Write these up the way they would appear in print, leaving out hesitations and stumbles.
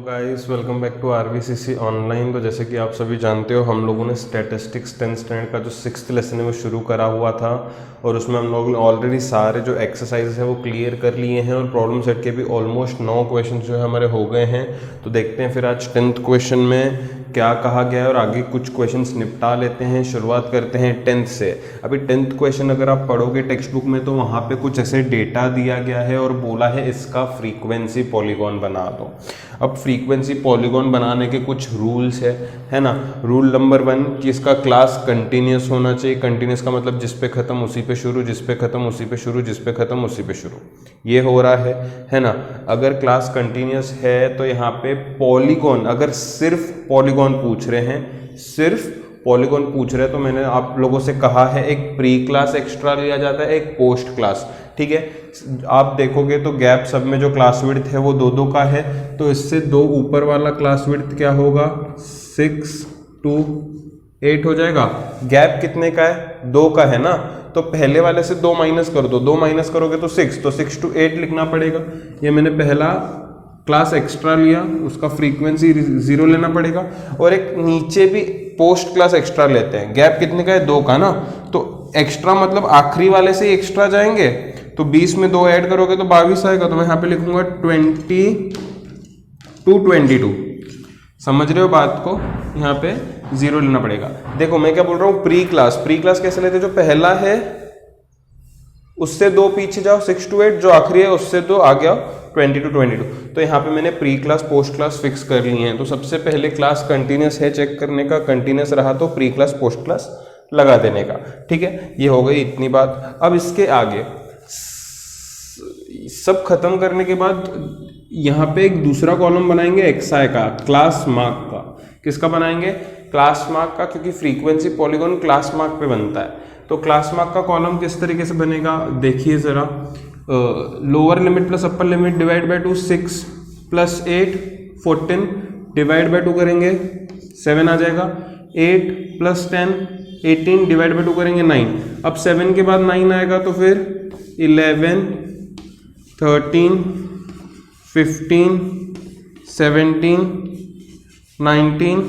Guys, welcome back to RVCC online. तो जैसे कि आप सभी जानते हो, हम लोगों ने स्टैटिस्टिक्स 10th स्टैंडर्ड का जो 6th लेसन है वो शुरू करा हुआ था और उसमें हम लोगों ने ऑलरेडी सारे जो एक्सरसाइजेस है वो क्लियर कर लिए हैं और प्रॉब्लम सेट के भी ऑलमोस्ट 9 क्वेश्चन जो है हमारे हो गए हैं। तो देखते हैं फिर आज 10th क्वेश्चन में क्या कहा गया है और आगे कुछ क्वेश्चंस निपटा लेते हैं। शुरुआत करते हैं 10th से। अभी 10th क्वेश्चन अगर आप पढ़ोगे टेक्स्ट बुक में तो वहाँ पे कुछ ऐसे डेटा दिया गया है और बोला है इसका फ्रीक्वेंसी पॉलीगॉन बना दो। अब फ्रीक्वेंसी पॉलीगॉन बनाने के कुछ रूल्स है ना। रूल नंबर 1 कि इसका क्लास कंटिन्यूस होना चाहिए। कंटिन्यूस का मतलब जिस पे खत्म उसी पे शुरू, जिस पे खत्म उसी पे शुरू, जिस पे खत्म उसी पे शुरू, ये हो रहा है ना। अगर क्लास कंटिन्यूस है तो यहाँ पे पॉलीगॉन, अगर सिर्फ पॉलीगॉन पूछ रहे हैं, सिर्फ पॉलीगॉन पूछ रहे हैं तो मैंने आप लोगों से कहा है एक प्री क्लास एक्स्ट्रा लिया जाता है, एक पोस्ट क्लास, ठीक है। आप देखोगे तो गैप सब में जो क्लास विड्थ है वो 2-2 का है, तो इससे 2 ऊपर वाला क्लास विड्थ क्या होगा, 6 to 8 हो जाएगा। गैप कितने का है, 2 का है ना, तो पहले वाले से 2 माइनस कर दो, 2 माइनस करोगे तो 6, तो 6 to 8 लिखना पड़ेगा। ये मैंने पहला क्लास एक्स्ट्रा लिया, उसका फ्रीक्वेंसी 0 लेना पड़ेगा। और एक नीचे भी पोस्ट क्लास एक्स्ट्रा लेते हैं, गैप कितने का है, 2 का ना, तो एक्स्ट्रा मतलब आखिरी वाले से एक्स्ट्रा जाएंगे, तो 20 में 2 ऐड करोगे तो 22 आएगा। तो मैं यहाँ पे लिखूंगा 20 to 22। समझ रहे हो बात को, यहाँ पे 0 लेना पड़ेगा। देखो मैं क्या बोल रहा हूँ, प्री क्लास कैसे लेते, जो पहला है उससे 2 पीछे जाओ, 6 to 8, जो आखिरी है उससे 2 आगे आओ, 20 to 22। तो यहाँ पे मैंने pre class post class fix कर लिए हैं। तो सबसे पहले क्लास कंटिन्यूस है चेक करने का, कंटिन्यूस रहा तो प्री क्लास पोस्ट क्लास लगा देने का, ठीक है। ये हो गई इतनी बात। अब इसके आगे सब खत्म करने के बाद यहाँ पे एक दूसरा कॉलम बनाएंगे एक्सआई का, क्लास मार्क का। किसका बनाएंगे, क्लास मार्क का, क्योंकि फ्रीक्वेंसी पॉलीगॉन क्लास मार्क पे बनता है। तो क्लास मार्क का कॉलम किस तरीके से बनेगा, देखिए जरा। Lower limit plus upper limit divide by 2, 6 + 8 14, divide by 2 करेंगे 7 आ जाएगा। 8 + 10 18, डिवाइड बाय 2 करेंगे 9। अब 7 के बाद 9 आएगा तो फिर 11 13 15 17 19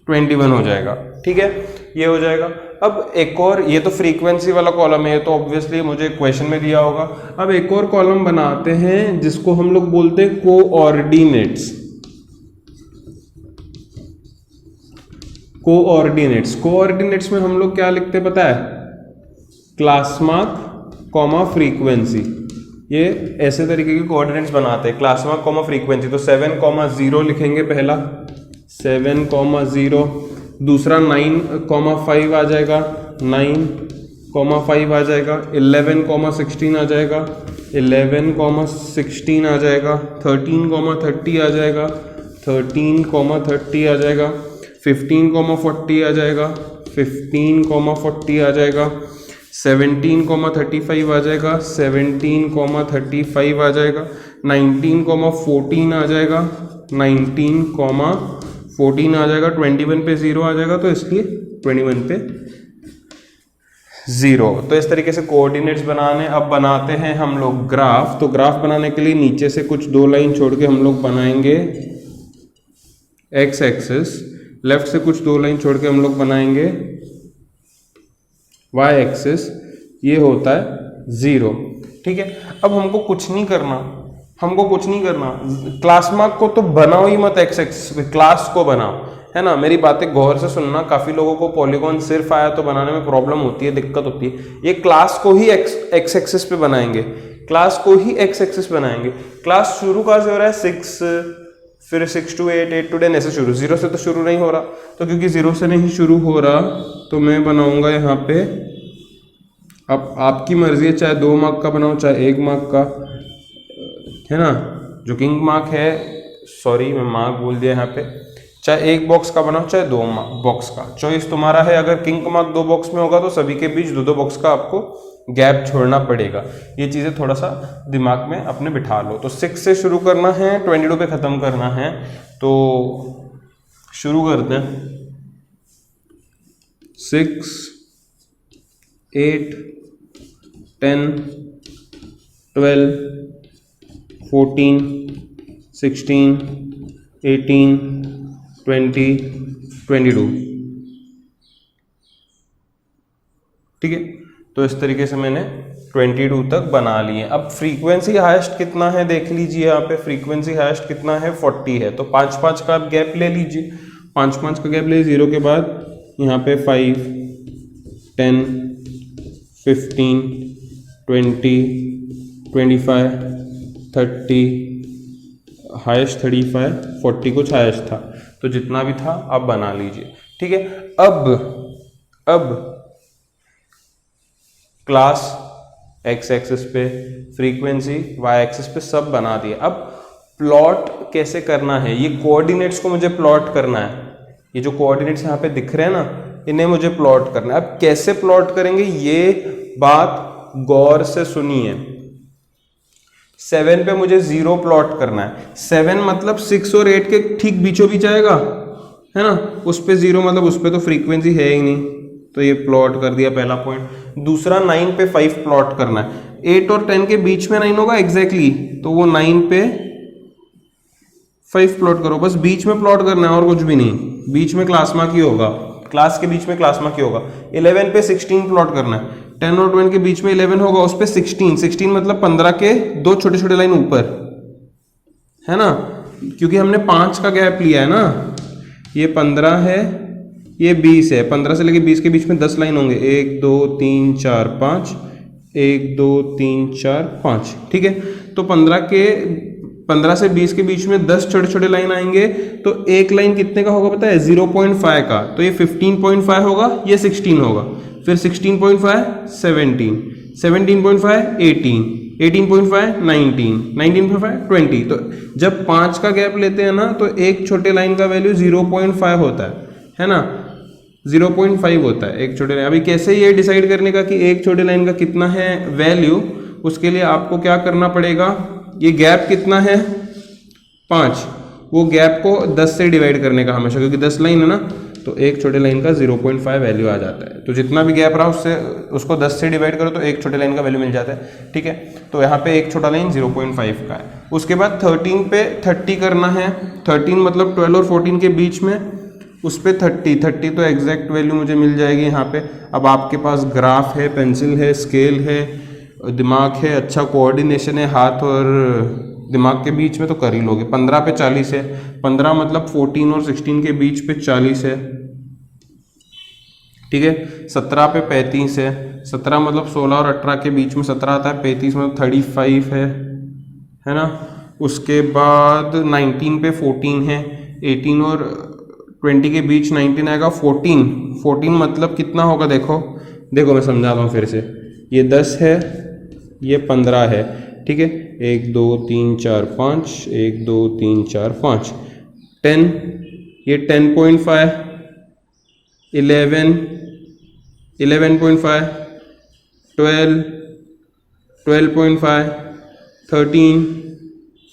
21 हो जाएगा, ठीक है, ये हो जाएगा। अब एक और, ये तो फ्रीक्वेंसी वाला कॉलम है, तो ऑब्वियसली मुझे क्वेश्चन में दिया होगा। अब एक और कॉलम बनाते हैं जिसको हम लोग बोलते हैं कोऑर्डिनेट्स। कोऑर्डिनेट्स में हम लोग क्या लिखते पता है, क्लास मार्क कॉमा फ्रीक्वेंसी। ये ऐसे तरीके के कोऑर्डिनेट्स बनाते हैं, क्लास मार्क कॉमा फ्रीक्वेंसी। तो 7,0 लिखेंगे पहला, 7,0। दूसरा 9,5 आ जाएगा, 9,5 आ जाएगा। 11,16 आ जाएगा, 11,16 आ जाएगा। 13,30 आ जाएगा, 13,30 आ जाएगा। 15,40 आ जाएगा, 15,40 आ जाएगा। 17,35 आ जाएगा, 17,35 आ जाएगा। 19,14 आ जाएगा, 19,14 आ जाएगा। 21 पे 0 आ जाएगा, तो इसलिए 21 पे 0। तो इस तरीके से कोऑर्डिनेट्स बनाने। अब बनाते हैं हम लोग ग्राफ। तो ग्राफ बनाने के लिए नीचे से कुछ 2 लाइन छोड़ के हम लोग बनाएंगे एक्स एक्सिस, लेफ्ट से कुछ 2 लाइन छोड़ के हम लोग बनाएंगे वाई एक्सिस। ये होता है 0, ठीक है। अब हमको कुछ नहीं करना, क्लास मार्क को तो बनाओ ही मत, एक्स एक्सिस पे क्लास को बनाओ, है ना। मेरी बातें गौर से सुनना, काफी लोगों को पॉलीगॉन सिर्फ आया तो बनाने में प्रॉब्लम होती है, दिक्कत होती है। ये क्लास को ही एक्स एक्सिस पे बनाएंगे, क्लास शुरू कहाँ से हो रहा है, 6, फिर 6 to 8, 8 to 10 ऐसे शुरू, 0 से तो शुरू नहीं हो रहा। तो क्योंकि 0 से नहीं शुरू हो रहा तो मैं बनाऊंगा यहाँ पे, अब आपकी मर्जी है, चाहे 2 मार्क का बनाओ चाहे 1 मार्क का, है ना। जो किंग मार्क है, सॉरी मैं मार्क बोल दिया यहाँ पे, चाहे 1 बॉक्स का बनाओ चाहे 2 बॉक्स का, चॉइस तुम्हारा है। अगर किंग मार्क 2 बॉक्स में होगा तो सभी के बीच 2-2 बॉक्स का आपको गैप छोड़ना पड़ेगा। ये चीज़ें थोड़ा सा दिमाग में अपने बिठा लो। तो 6 से शुरू करना है, 22 पे ख़त्म करना है। तो शुरू करते हैं। 6 8 10 12 14 16 18, 20, 22। ठीक है, तो इस तरीके से मैंने 22 तक बना लिए। अब फ्रीक्वेंसी हाईएस्ट कितना है देख लीजिए, यहाँ पे फ्रीक्वेंसी हाईएस्ट कितना है 40 है, तो 5-5 का आप गैप ले लीजिए, 5-5 का गैप ले, 0 के बाद यहाँ पे 5, 10, 15, 20, 25, 30, हाईएस्ट 35, 40 कुछ हाईएस्ट था, तो जितना भी था आप बना लीजिए। ठीक है, अब क्लास एक्स एक्सिस पे, फ्रीक्वेंसी वाई एक्सिस पे सब बना दिए। अब प्लॉट कैसे करना है, ये कोऑर्डिनेट्स को मुझे प्लॉट करना है, ये जो कोऑर्डिनेट्स यहाँ पे दिख रहे हैं ना, इन्हें मुझे प्लॉट करना है। अब कैसे प्लॉट करेंगे ये बात गौर से सुनिए। 7 पे मुझे 0 प्लॉट करना है, 7 मतलब 6 और 8 के ठीक बीचों बीच आएगा, है ना, उस पे 0 मतलब उस पे तो फ्रीक्वेंसी है ही नहीं, तो ये प्लॉट कर दिया पहला पॉइंट। दूसरा 9 पे 5 प्लॉट करना है, 8 और 10 के बीच में 9 होगा एग्जैक्टली, तो वो 9 पे 5 प्लॉट करो, बस बीच में प्लॉट करना है और कुछ भी नहीं, बीच में क्लास मार्क ही होगा, क्लास के बीच में क्लास मार्क ही होगा। 11 पे 16 प्लॉट करना है, 10 और 12 के बीच में 11 होगा, उस पे 16 मतलब 15 के दो छोटे छोटे लाइन ऊपर, है ना, क्योंकि हमने 5 का गैप लिया है ना, ये 15 है, ये 20 है, 15 से लेके 20 के बीच में 10 लाइन होंगे, 1 2 3 4 5, 1 2 3 4 5। ठीक है, तो 15 से 20 के बीच में 10 छोटे छोटे लाइन आएंगे, तो एक लाइन कितने का होगा पता है, 0.5 का, तो ये 15.5 होगा, ये 16 होगा, फिर 16.5 17, 17.5 18, 18.5 19, 19.5 20। तो जब 5 का गैप लेते हैं ना, तो एक छोटे लाइन का वैल्यू 0.5 होता है ना, 0.5 होता है एक छोटे लाइन। अभी कैसे ये डिसाइड करने का कि एक छोटे लाइन का कितना है वैल्यू, उसके लिए आपको क्या करना पड़ेगा, ये गैप कितना है 5, वो गैप को 10 से डिवाइड करने का हमेशा, क्योंकि 10 लाइन है ना, तो एक छोटे लाइन का 0.5 वैल्यू आ जाता है। तो जितना भी गैप रहा उससे उसको 10 से डिवाइड करो तो एक छोटे लाइन का वैल्यू मिल जाता है। ठीक है, तो यहाँ पे एक छोटा लाइन 0.5 का है। उसके बाद 13 पे 30 करना है, 13 मतलब 12 और 14 के बीच में, उस पर 30 तो एग्जैक्ट वैल्यू मुझे मिल जाएगी यहाँ पे। अब आपके पास ग्राफ है, पेंसिल है, स्केल है, दिमाग है, अच्छा कोऑर्डिनेशन है हाथ और दिमाग के बीच में, तो कर ही लोगे। 15 पे 40 है, 15 मतलब 14 और 16 के बीच पे 40 है। ठीक है, 17 पे 35 है, 17 मतलब 16 और 18 के बीच में 17 आता है, 35 मतलब 35 है ना। उसके बाद 19 पे 14 है, 18 और 20 के बीच 19 आएगा, 14 मतलब कितना होगा, देखो मैं समझाता हूँ फिर से। ये 10 है, ये 15 है, ठीक है, 1 2 3 4 5, 1 2 3 4 5, 10, ये 10.5, 11, 11.5, 12, 12.5, 13,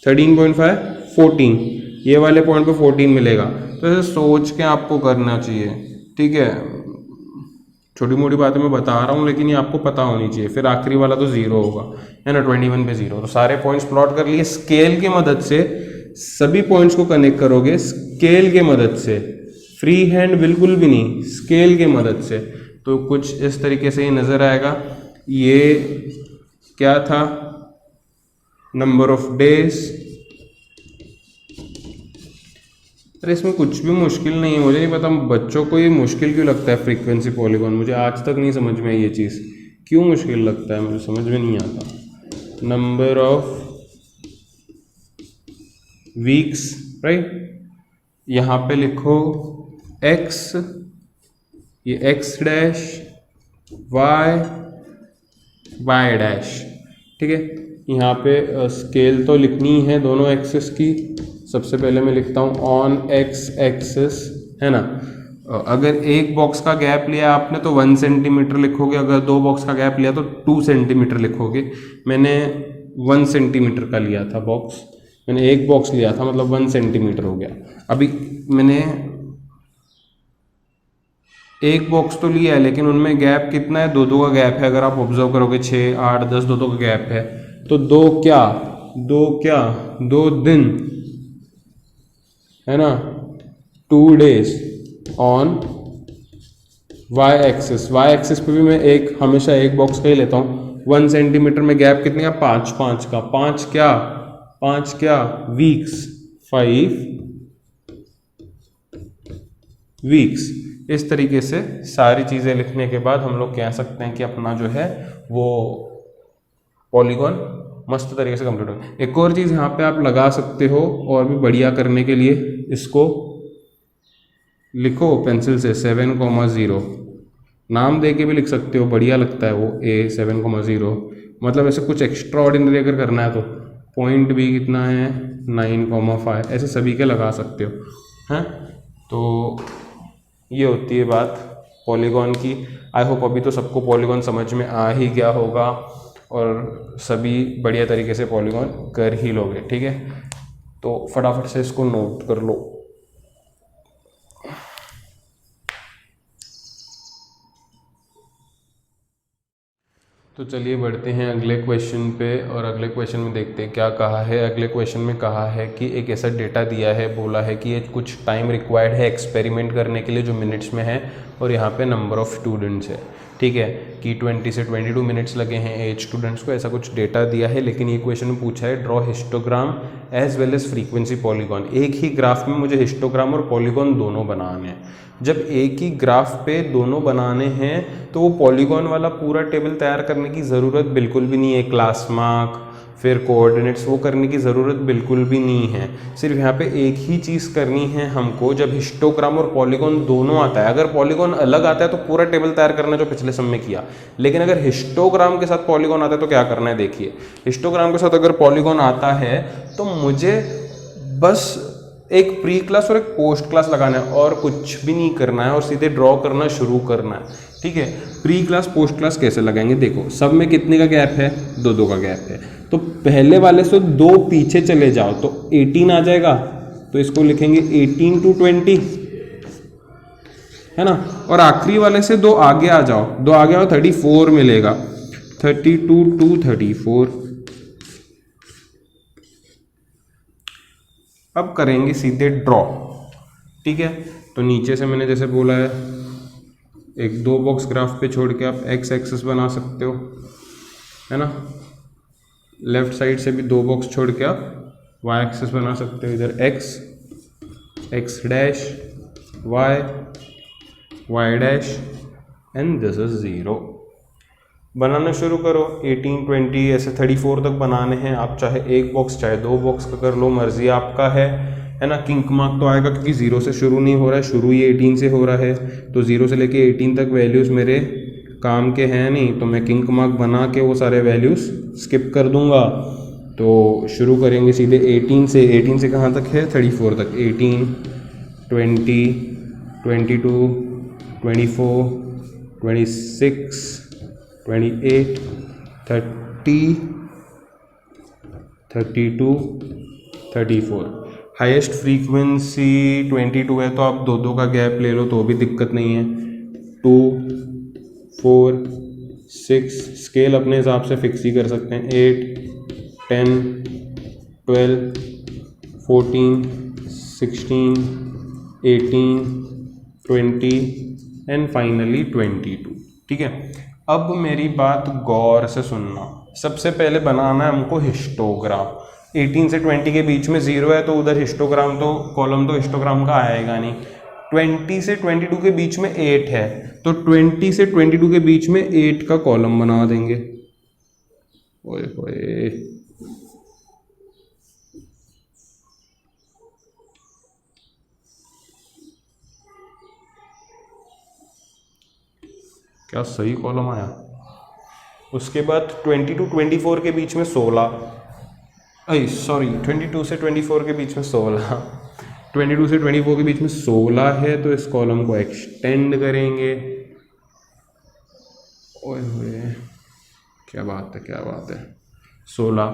13.5, 14, ये वाले पॉइंट पे 14 मिलेगा। तो ऐसे सोच के आपको करना चाहिए, ठीक है। छोटी मोटी बातें मैं बता रहा हूँ, लेकिन ये आपको पता होनी चाहिए। फिर आखिरी वाला तो 0 होगा, है ना, 21 पे 0। तो सारे पॉइंट्स प्लॉट कर लिए। स्केल की मदद से सभी पॉइंट्स को कनेक्ट करोगे, स्केल के मदद से, फ्री हैंड बिल्कुल भी नहीं, स्केल के मदद से। तो कुछ इस तरीके से ये नज़र आएगा। ये क्या था, नंबर ऑफ डेज। अरे इसमें कुछ भी मुश्किल नहीं है, मुझे नहीं पता बच्चों को ये मुश्किल क्यों लगता है फ्रीक्वेंसी पॉलीगॉन। मुझे आज तक नहीं समझ में ये चीज़ क्यों मुश्किल लगता है, मुझे समझ में नहीं आता। नंबर ऑफ वीक्स, राइट, यहाँ पे लिखो x, ये x डैश, y डैश, ठीक है। यहाँ पे स्केल तो लिखनी है दोनों एक्सिस की। सबसे पहले मैं लिखता हूँ ऑन एक्स एक्सिस, है ना। अगर एक बॉक्स का गैप लिया आपने तो 1 सेंटीमीटर लिखोगे, अगर 2 बॉक्स का गैप लिया तो 2 सेंटीमीटर लिखोगे। मैंने 1 सेंटीमीटर का लिया था बॉक्स, मैंने एक बॉक्स लिया था, मतलब 1 सेंटीमीटर हो गया। अभी मैंने एक बॉक्स तो लिया है, लेकिन उनमें गैप कितना है, 2 का गैप है। अगर आप ऑब्जर्व करोगे 6 8 10 2 का गैप है, तो 2 दिन है ना, 2 days on Y axis, Y axis पे भी मैं एक हमेशा एक बॉक्स का ही लेता हूँ। 1 सेंटीमीटर में गैप कितने का, 5 का, 5 क्या वीक्स, 5 वीक्स। इस तरीके से सारी चीज़ें लिखने के बाद हम लोग कह सकते हैं कि अपना जो है वो पॉलीगॉन मस्त तरीके से कंप्लीट हो। एक और चीज़ यहाँ पे आप लगा सकते हो और भी बढ़िया करने के लिए, इसको लिखो पेंसिल से 7,0, नाम दे के भी लिख सकते हो, बढ़िया लगता है वो A7,0। मतलब ऐसे कुछ एक्स्ट्रा ऑर्डिनरी अगर करना है तो पॉइंट भी कितना है 9,5, ऐसे सभी के लगा सकते हो हैं। तो ये होती है बात पॉलीगॉन की। आई होप अभी तो सबको पॉलीगॉन समझ में आ ही गया होगा और सभी बढ़िया तरीके से पॉलीगॉन कर ही लोगे, ठीक है। तो फटाफट से इसको नोट कर लो। तो चलिए बढ़ते हैं अगले क्वेश्चन पे, और अगले क्वेश्चन में देखते हैं क्या कहा है। अगले क्वेश्चन में कहा है कि एक ऐसा डेटा दिया है, बोला है कि ये कुछ टाइम रिक्वायर्ड है एक्सपेरिमेंट करने के लिए जो मिनट्स में है, और यहाँ पे नंबर ऑफ़ स्टूडेंट्स है, ठीक है, कि 20 से 22 मिनट्स लगे हैं 8 स्टूडेंट्स को, ऐसा कुछ डेटा दिया है। लेकिन ये क्वेश्चन में पूछा है draw histogram as well as frequency polygon. एक ही ग्राफ में मुझे हिस्टोग्राम और पॉलीगॉन दोनों बनाने हैं। जब एक ही ग्राफ पे दोनों बनाने हैं तो वो पॉलीगॉन वाला पूरा टेबल तैयार करने की ज़रूरत बिल्कुल भी नहीं है, क्लास मार्क फिर कोऑर्डिनेट्स वो करने की ज़रूरत बिल्कुल भी नहीं है। सिर्फ यहाँ पे एक ही चीज़ करनी है हमको, जब हिस्टोग्राम और पॉलीगॉन दोनों आता है। अगर पॉलीगॉन अलग आता है तो पूरा टेबल तैयार करना जो पिछले सम में किया, लेकिन अगर हिस्टोग्राम के साथ पॉलीगॉन आता है तो क्या करना है देखिए। हिस्टोग्राम के साथ अगर पॉलीगॉन आता है तो मुझे बस एक प्री क्लास और एक पोस्ट क्लास लगाना है और कुछ भी नहीं करना है और सीधे ड्रॉ करना शुरू करना है, ठीक है। प्री क्लास पोस्ट क्लास कैसे लगाएंगे, देखो सब में कितने का गैप है, 2 का गैप है, तो पहले वाले से 2 पीछे चले जाओ तो 18 आ जाएगा, तो इसको लिखेंगे 18 to 20, है ना। और आखिरी वाले से 2 आगे आ जाओ, 2 आगे आओ 34 मिलेगा, 32 to 34। अब करेंगे सीधे ड्रॉ, ठीक है। तो नीचे से मैंने जैसे बोला है, एक 2 बॉक्स ग्राफ पे छोड़ के आप एक्स एक्सिस बना सकते हो, है ना। लेफ्ट साइड से भी 2 बॉक्स छोड़ के आप वाई एक्सिस बना सकते हो, इधर X dash Y dash and this is 0। बनाना शुरू करो, 18 20 ऐसे 34 तक बनाने हैं। आप चाहे एक बॉक्स चाहे 2 बॉक्स का कर लो, मर्जी आपका है ना। किंक मार्क तो आएगा क्योंकि 0 से शुरू नहीं हो रहा है, शुरू ही 18 से हो रहा है, तो 0 से लेके 18 तक वैल्यूज़ मेरे काम के हैं नहीं, तो मैं किंक मार्क बना के वो सारे वैल्यूज़ स्किप कर दूंगा। तो शुरू करेंगे सीधे 18 से। 18 से कहाँ तक है, 34 तक। 18 20 22 24 26 28 30 32 34। हाईएस्ट फ्रीक्वेंसी 22 है, तो आप 2 का गैप ले लो तो भी दिक्कत नहीं है। 2 4 6 स्केल अपने हिसाब से फिक्स ही कर सकते हैं। 8 10 12 14 16 18 20 एंड फाइनली 22, ठीक है। अब मेरी बात गौर से सुनना। सबसे पहले बनाना है हमको हिस्टोग्राम। 18 से 20 के बीच में 0 है तो उधर हिस्टोग्राम तो कॉलम तो हिस्टोग्राम का आएगा नहीं। 20 से 22 के बीच में 8 है तो 20 से 22 के बीच में 8 का कॉलम बना देंगे। ओए होए, क्या सही कॉलम आया। उसके बाद 20 to 24 के बीच में 16, सॉरी 22 से 24 के बीच में 16, 22 से 24 के बीच में 16 है तो इस कॉलम को एक्सटेंड करेंगे। ओए होए, क्या बात है, क्या बात है। 16,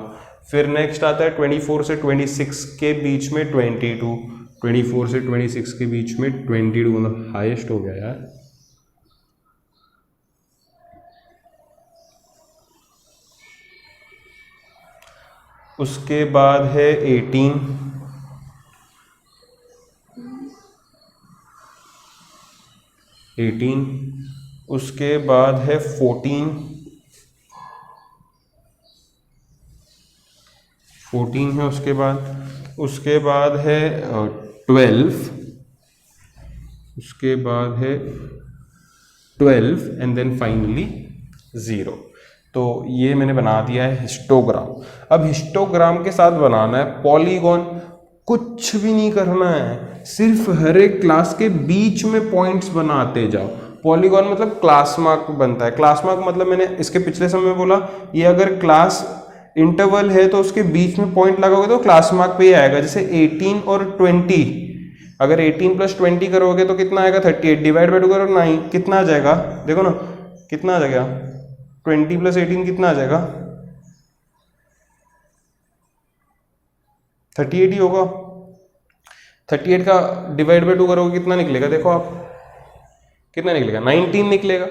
फिर नेक्स्ट आता है 24 से 26 के बीच में 22, 24 से 26 के बीच में 22, मतलब हाईएस्ट हो गया यार। उसके बाद है 18, 18, उसके बाद है 14 है, उसके बाद है 12, उसके बाद है 12 एंड देन फाइनली 0। तो ये मैंने बना दिया है हिस्टोग्राम। अब हिस्टोग्राम के साथ बनाना है पॉलीगॉन। कुछ भी नहीं करना है, सिर्फ हर एक क्लास के बीच में पॉइंट्स बनाते जाओ। पॉलीगॉन मतलब क्लास मार्क बनता है। क्लास मार्क मतलब मैंने इसके पिछले समय में बोला, ये अगर क्लास इंटरवल है तो उसके बीच में पॉइंट लगाओगे तो क्लास मार्क पे ही आएगा। जैसे 18 और 20, अगर 18 + 20 करोगे तो कितना आएगा 38, डिवाइड बाय 2 करो 9, कितना आ जाएगा देखो ना, कितना आ जाएगा 20 + 18 कितना आ जाएगा 38 ही होगा। 38 का डिवाइड बाय 2 करोगे कितना निकलेगा, देखो आप कितना निकलेगा 19 निकलेगा।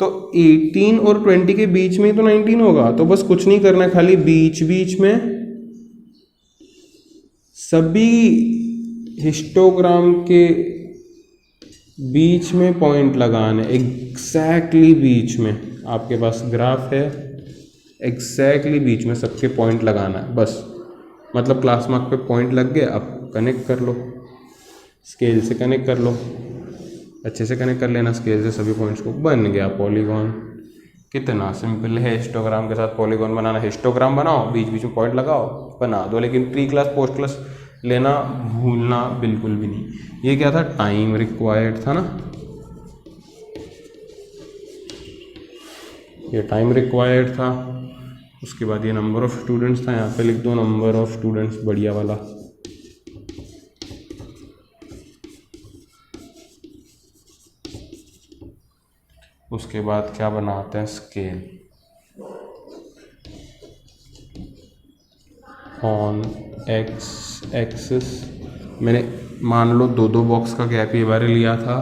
तो 18 और 20 के बीच में ही तो 19 होगा। तो बस कुछ नहीं करना है, खाली बीच बीच में सभी हिस्टोग्राम के बीच में पॉइंट लगाने, एग्जैक्टली बीच में। आपके पास ग्राफ है, एग्जैक्टली बीच में सबके पॉइंट लगाना है बस। मतलब क्लास मार्क पे पॉइंट लग गए, अब कनेक्ट कर लो, स्केल से कनेक्ट कर लो, अच्छे से कनेक्ट कर लेना स्केल से सभी पॉइंट्स को, बन गया पॉलीगॉन। कितना सिंपल है हिस्टोग्राम के साथ पॉलीगॉन बनाना। हिस्टोग्राम बनाओ, बीच बीच में पॉइंट लगाओ, बना दो। लेकिन प्री क्लास पोस्ट क्लास लेना भूलना बिल्कुल भी नहीं। ये क्या था, टाइम रिक्वायर्ड था ना, ये टाइम रिक्वायर्ड था। उसके बाद ये नंबर ऑफ स्टूडेंट्स था, यहाँ पे लिख दो नंबर ऑफ स्टूडेंट्स, बढ़िया वाला। उसके बाद क्या बनाते हैं, स्केल ऑन एक्स एक्सिस। मैंने मान लो दो बॉक्स का गैप ये बार लिया था,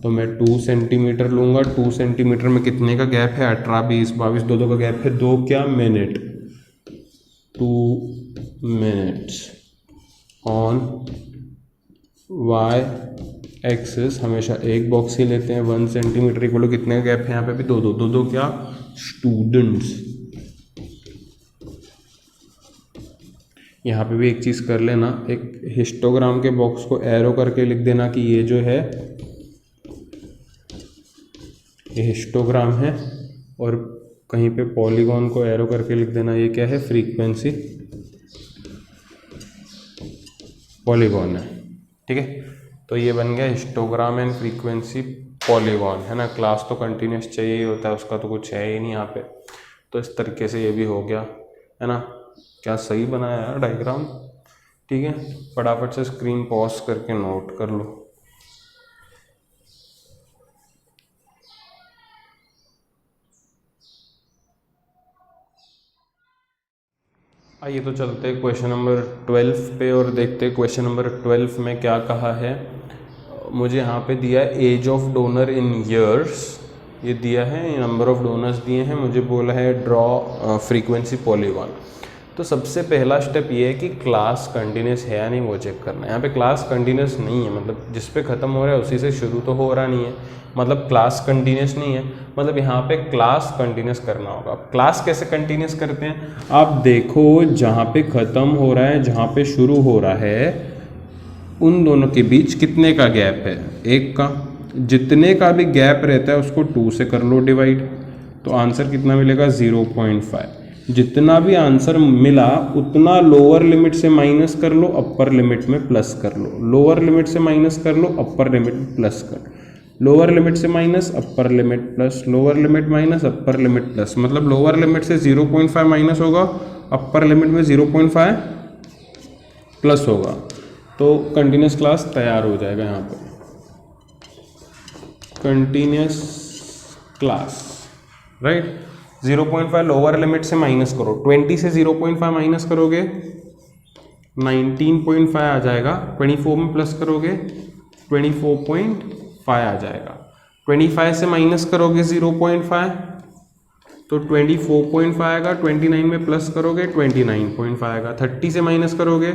तो मैं 2 सेंटीमीटर लूँगा। 2 सेंटीमीटर में कितने का गैप है, 18, 20, 22, दो का गैप है 2 क्या minute, 2 minutes. On Y axis हमेशा एक बॉक्स ही लेते हैं। 1 सेंटीमीटर इक्वल कितने का गैप है, यहाँ पे भी दो क्या स्टूडेंट्स। यहाँ पे भी एक चीज़ कर लेना, एक हिस्टोग्राम के बॉक्स को एरो करके लिख देना कि ये जो है ये हिस्टोग्राम है, और कहीं पे पॉलीगॉन को एरो करके लिख देना ये क्या है, फ्रीक्वेंसी पॉलीगॉन है। ठीक है, तो ये बन गया हिस्टोग्राम एंड फ्रीक्वेंसी पॉलीगॉन, है ना। क्लास तो कंटिन्यूस चाहिए ही होता है, उसका तो कुछ है ही नहीं यहाँ पे। तो इस तरीके से ये भी हो गया, है ना। क्या सही बनाया यार डायग्राम। ठीक है, फटाफट से स्क्रीन पॉज करके नोट कर लो। आइए तो चलते हैं क्वेश्चन नंबर 12 पे और देखते हैं क्वेश्चन नंबर 12 में क्या कहा है। मुझे यहाँ पे दिया है age of donor in years, ये दिया है, नंबर ऑफ डोनर्स दिए हैं, मुझे बोला है ड्रॉ फ्रीक्वेंसी पॉलीगॉन। तो सबसे पहला स्टेप ये है कि क्लास कंटिन्यूस है या नहीं वो चेक करना है। यहाँ पे क्लास कंटिन्यूस नहीं है, मतलब जिस पे ख़त्म हो रहा है उसी से शुरू तो हो रहा नहीं है, मतलब क्लास कंटिन्यूस नहीं है। मतलब यहाँ पे क्लास कंटिन्यूस करना होगा। क्लास कैसे कंटिन्यूस करते हैं, आप देखो जहाँ पे ख़त्म हो रहा है जहाँ पे शुरू हो रहा है उन दोनों के बीच कितने का गैप है, 1 का। जितने का भी गैप रहता है उसको 2 से कर लो डिवाइड, तो आंसर कितना मिलेगा 0.5। जितना भी आंसर मिला उतना लोअर लिमिट से माइनस कर लो, अपर लिमिट में प्लस कर लो। लोअर लिमिट से माइनस कर लो, अपर लिमिट में प्लस कर लो। लोअर लिमिट से minus, upper limit plus, lower limit minus, upper limit plus. मतलब लोअर लिमिट से 0.5 माइनस होगा, अपर लिमिट में 0.5 प्लस होगा, तो कंटिन्यूस क्लास तैयार हो जाएगा। यहाँ पे continuous class, right. 0.5 lower limit से माइनस करो, 20 से 0.5 माइनस करोगे 19.5 आ जाएगा, 24 में प्लस करोगे 24.5 आ जाएगा। 25 से माइनस करोगे 0.5 तो 24.5 आएगा, 29 में प्लस करोगे 29.5 आएगा। 30 से माइनस करोगे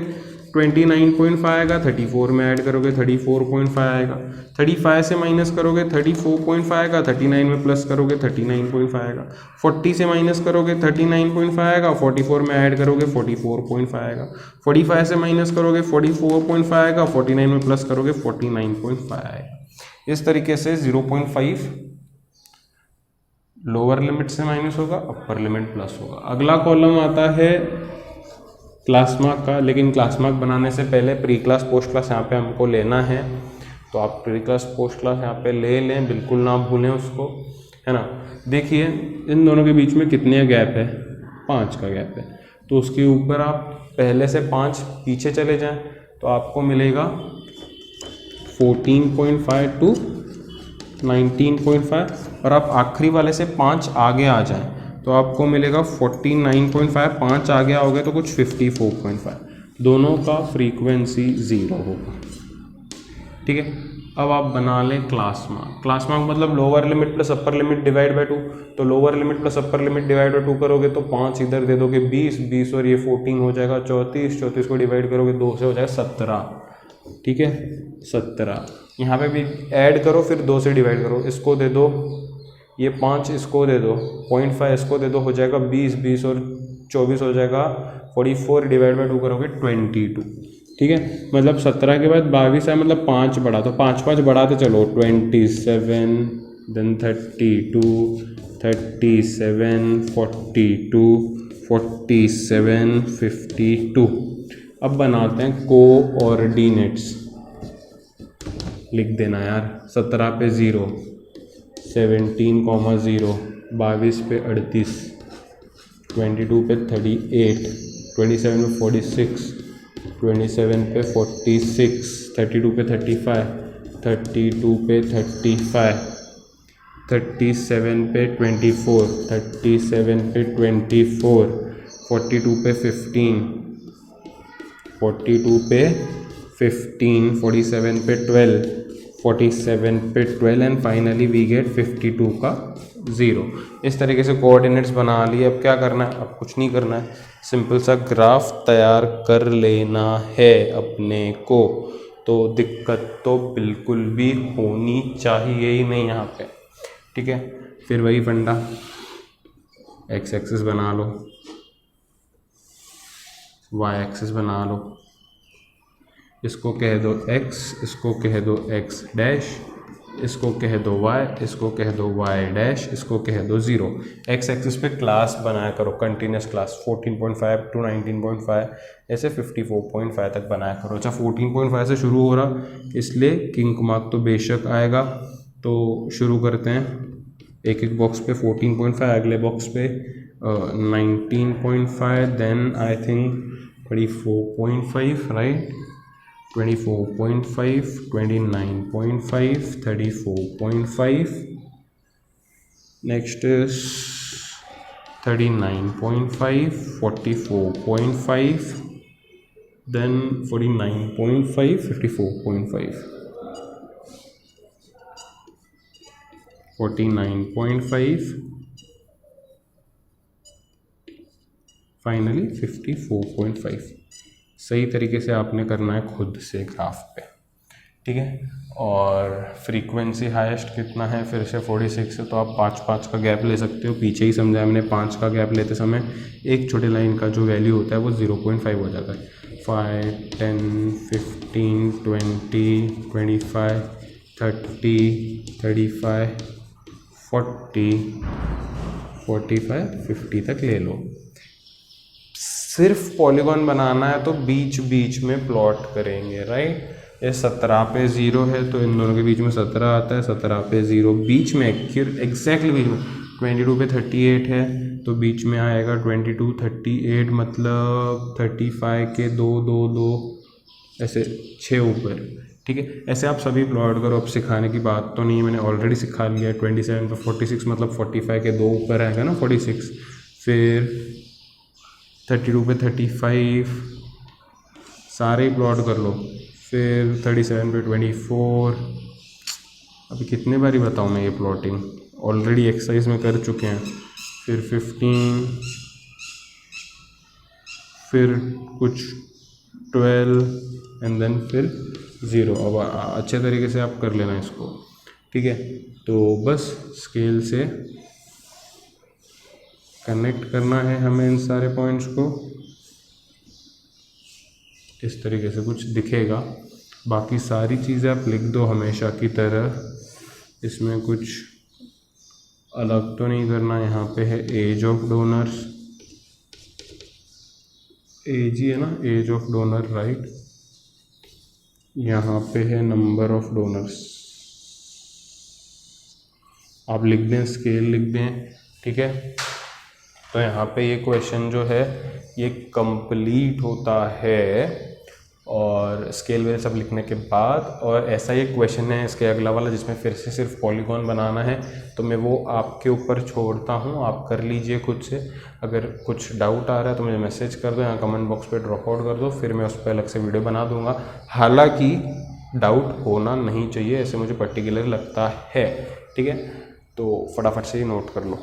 29.5 आएगा, 34 में ऐड करोगे 34.5 आएगा, 35 से माइनस करोगे 34.5 आएगा, 39 में प्लस करोगे 39.5 आएगा, 40 से माइनस करोगे 39.5 आएगा, 44 में ऐड करोगे 44.5 आएगा, 45 से माइनस करोगे 44.5 आएगा, 49 में प्लस करोगे 49.5 आएगा। इस तरीके से 0.5 लोअर लिमिट से माइनस होगा, अपर लिमिट प्लस होगा। अगला कॉलम आता है क्लास मार्क का, लेकिन क्लास मार्क बनाने से पहले प्री क्लास पोस्ट क्लास यहाँ पे हमको लेना है, तो आप प्री क्लास पोस्ट क्लास यहाँ पे ले लें, बिल्कुल ना भूलें उसको, है ना। देखिए इन दोनों के बीच में कितने गैप है, 5 का गैप है, तो उसके ऊपर आप पहले से 5 पीछे चले जाएं तो आपको मिलेगा 14.5 टू 19.5, और आप आखिरी वाले से 5 आगे आ जाएं तो आपको मिलेगा 49.5, 5 आगे आओगे तो कुछ 54.5, दोनों का फ्रीक्वेंसी 0 होगा। ठीक है, अब आप बना लें क्लास मार्क। क्लास मार्क मतलब lower limit plus upper limit divide by 2, तो lower limit plus upper limit divide by 2 करोगे तो 5 इधर दे दोगे 20, 20 और ये 14 हो जाएगा 34, 34 को डिवाइड करोगे 2 से हो जाएगा 17। ठीक है, 17 यहाँ पे भी ऐड करो, फिर 2 से डिवाइड करो, इसको दे दो, ये 5 इसको दे दो, 0.5 इसको दे दो, हो जाएगा 20, 20 और 24 हो जाएगा 44, डिवाइड बाय 2 करोगे 22। ठीक है, मतलब 17 के बाद 22 है, मतलब 5 बढ़ा, तो 5 5 बढ़ाते चलो 27, देन 32, 37, 42, 47, 52। अब बनाते हैं कोऑर्डिनेट्स, लिख देना यार, 17 पे 0, 17,0, 22 पे 38, 22 पे 38, 27 पे 46, 27 पे 46, 32 पे 35, 32 पे 35, 37 पे 24, 37 पे 24, 42 पे 15, 42 पे 15, 47 पे 12, 47 पे 12 एंड फाइनली वी गेट 52 का 0। इस तरीके से कोऑर्डिनेट्स बना लिए। अब क्या करना है, अब कुछ नहीं करना है, सिंपल सा ग्राफ तैयार कर लेना है अपने को, तो दिक्कत तो बिल्कुल भी होनी चाहिए ही नहीं यहाँ पे। ठीक है, फिर वही फंडा, एक्स एक्सिस बना लो, वाई एक्सिस बना लो, इसको कह दो x, इसको कह दो x डैश, इसको कह दो y, इसको कह दो y डैश, इसको कह दो 0। x एक्सिस पे क्लास बनाया करो, कंटिन्यूस क्लास 14.5 टू 19.5, ऐसे 54.5 तक बनाया करो। अच्छा 14.5 से शुरू हो रहा, इसलिए किंग मार्क तो बेशक आएगा। तो शुरू करते हैं, एक एक बॉक्स पे 14.5, अगले बॉक्स पे 19.5, then I think 24.5, right, 24.5, 29.5, 34.5, next is 39.5, 44.5, then 49.5, 54.5, 49.5, finally 54.5। सही तरीके से आपने करना है खुद से ग्राफ पे। ठीक है, और फ्रीक्वेंसी हाईएस्ट कितना है, फिर से 46 है, तो आप 5-5 का गैप ले सकते हो। पीछे ही समझाया मैंने, 5 का गैप लेते समय एक छोटे लाइन का जो वैल्यू होता है वो 0.5 हो जाता है। 5, 10, 15, 20, 25, 30, 35, 40, 45, 50 तक ले लो। सिर्फ पॉलीगॉन बनाना है तो बीच बीच में प्लॉट करेंगे, राइट। ये 17 पे 0 है तो इन दोनों के बीच में 17 आता है, 17 पे 0 बीच में एग्जैक्टली बीच में। 22 पे 38 है तो बीच में आएगा 22, 38, मतलब 35 के 2, 2, 2, ऐसे 6 ऊपर। ठीक है, ऐसे आप सभी प्लॉट करो। अब सिखाने की बात तो नहीं है, मैंने ऑलरेडी सिखा लिया है। 27 पे 46 मतलब 45 के 2 ऊपर आएगा ना 46, फिर 32 पे 35, सारे ही प्लॉट कर लो। फिर 37 पे 24, अभी कितने बारी बताऊँ मैं ये प्लॉटिंग, ऑलरेडी एक्सरसाइज में कर चुके हैं। फिर 15, फिर कुछ 12 एंड देन फिर 0। अब अच्छे तरीके से आप कर लेना इसको, ठीक है। तो बस स्केल से कनेक्ट करना है हमें इन सारे पॉइंट्स को, इस तरीके से कुछ दिखेगा। बाकी सारी चीज़ें आप लिख दो हमेशा की तरह, इसमें कुछ अलग तो नहीं करना। यहाँ पे है एज ऑफ डोनर्स, एज ही है ना, एज ऑफ डोनर, राइट। यहाँ पे है नंबर ऑफ डोनर्स, आप लिख दें, स्केल लिख दें, ठीक है। तो यहाँ पे ये क्वेश्चन जो है ये कंप्लीट होता है, और स्केल वगैरह सब लिखने के बाद। और ऐसा ही क्वेश्चन है इसके अगला वाला जिसमें फिर से सिर्फ पॉलीगॉन बनाना है, तो मैं वो आपके ऊपर छोड़ता हूँ, आप कर लीजिए खुद से। अगर कुछ डाउट आ रहा है तो मुझे मैसेज कर दो, यहाँ कमेंट बॉक्स पे ड्रॉप आउट कर दो, फिर मैं उस पर अलग से वीडियो बना दूँगा। हालाँकि डाउट होना नहीं चाहिए, ऐसे मुझे पर्टिकुलर लगता है, ठीक है। तो फटाफट से ही नोट कर लो।